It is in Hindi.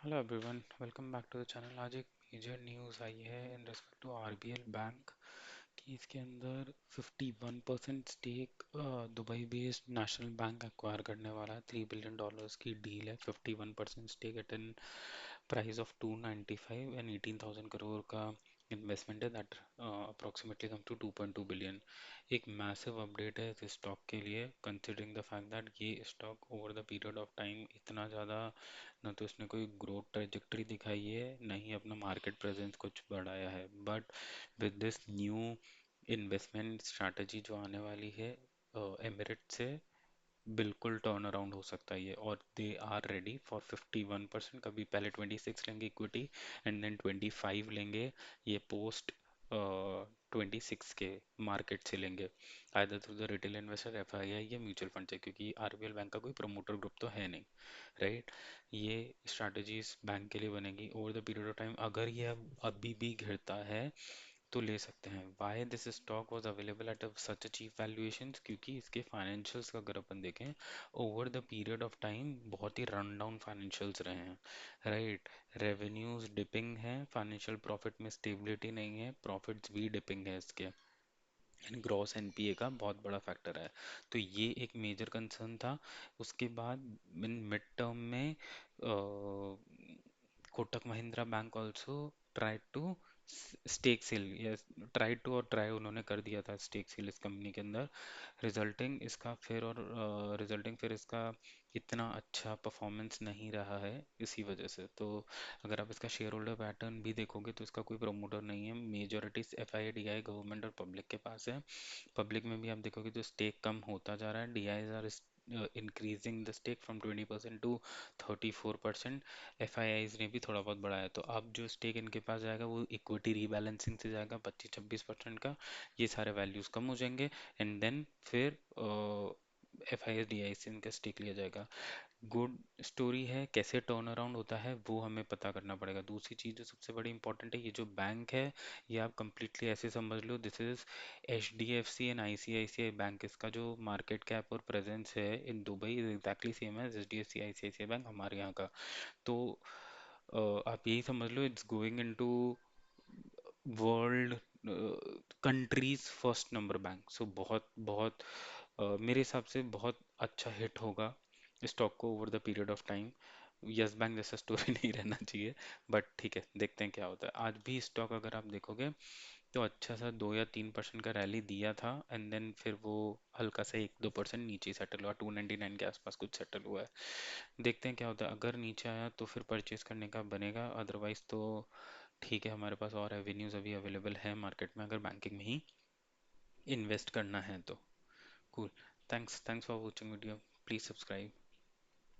Hello everyone, welcome back to the channel. आज एक मेजर न्यूज़ आई है in respect to RBL bank कि इसके अंदर 51% stake Dubai based national bank acquire करने वाला है। $3 बिलियन की डील है। 51% stake at an price of 295 and 18,000 crore का इन्वेस्टमेंट है that approximately come to 2.2 billion. एक मैसिव अपडेट है इस स्टॉक के लिए, कंसिडरिंग द फैक्ट दैट ये stock over the period of time इतना ज़्यादा ना तो इसने कोई ग्रोथ ट्रेजेक्टरी दिखाई है, ना ही अपना मार्केट प्रेजेंस कुछ बढ़ाया है। But with this new investment strategy जो आने वाली है एमिरेट से, बिल्कुल टर्न अराउंड हो सकता है ये। और दे आर रेडी फॉर 51%। कभी पहले 26 लेंगे इक्विटी एंड देन 25 लेंगे ये पोस्ट 26 के मार्केट से लेंगे, either through the retail investor, FII या म्यूचुअल फंड से, क्योंकि आरबीएल बैंक का कोई प्रमोटर ग्रुप तो है नहीं, राइट। ये स्ट्रैटेजीज बैंक के लिए बनेगी over the period of time. अगर ये अब अभी भी गिरता है तो ले सकते हैं। Why this stock was available at such cheap valuations, क्योंकि इसके फाइनेंशियल्स का अगर अपन देखें over the period of time बहुत ही रन डाउन फाइनेंशियल्स रहे हैं, राइट। रेवेन्यूज डिपिंग है, फाइनेंशियल प्रॉफिट में स्टेबिलिटी नहीं है, प्रॉफिट्स भी डिपिंग है इसके, एंड ग्रॉस एनपीए का बहुत बड़ा फैक्टर है। तो ये एक मेजर कंसर्न था। उसके बाद इन मिड टर्म में Kotak Mahindra bank also try to stake sale, yes, try to और ट्राई उन्होंने कर दिया था स्टेक सेल इस कंपनी के अंदर, रिजल्टिंग फिर इसका इतना अच्छा परफॉर्मेंस नहीं रहा है इसी वजह से। तो अगर आप इसका शेयर होल्डर पैटर्न भी देखोगे तो इसका कोई प्रमोटर नहीं है, majority F I DI government और पब्लिक के पास है। पब्लिक में भी आप देखोगे तो स्टेक कम होता जा रहा है, DIIs are increasing the stake from 20% to 34%। FIIs ने भी थोड़ा बहुत बढ़ाया, तो अब जो स्टेक इनके पास जाएगा वो इक्विटी रीबैलेंसिंग से जाएगा 25-26% का। ये सारे वैल्यूज कम हो जाएंगे एंड देन फिर F I S D I से इनका स्टेक लिया जाएगा। गुड स्टोरी है, कैसे टर्न अराउंड होता है वो हमें पता करना पड़ेगा। दूसरी चीज़ जो सबसे बड़ी इंपॉर्टेंट है, ये जो बैंक है ये आप कंप्लीटली ऐसे समझ लो, this is H D F C and ICICI bank. इसका जो मार्केट कैप और प्रेजेंस है in Dubai is exactly same as H D F C ICICI bank हमारे यहाँ का। तो आप यही समझ लो, it's going into world countries first number bank. So बहुत बहुत मेरे हिसाब से बहुत अच्छा हिट होगा स्टॉक को over the period of time. Yes bank जैसा स्टोरी नहीं रहना चाहिए, बट ठीक है, देखते हैं क्या होता है। आज भी स्टॉक अगर आप देखोगे तो अच्छा सा 2 या 3% का रैली दिया था एंड देन फिर वो हल्का सा 1-2% नीचे सेटल हुआ, 299 के आसपास कुछ सेटल हुआ है। देखते हैं क्या होता है। अगर नीचे आया तो फिर परचेज करने का बनेगा, अदरवाइज तो ठीक है, हमारे पास और एवेन्यूज अभी अवेलेबल है मार्केट में अगर बैंकिंग में ही इन्वेस्ट करना है तो। Cool. Thanks for watching video. Please subscribe.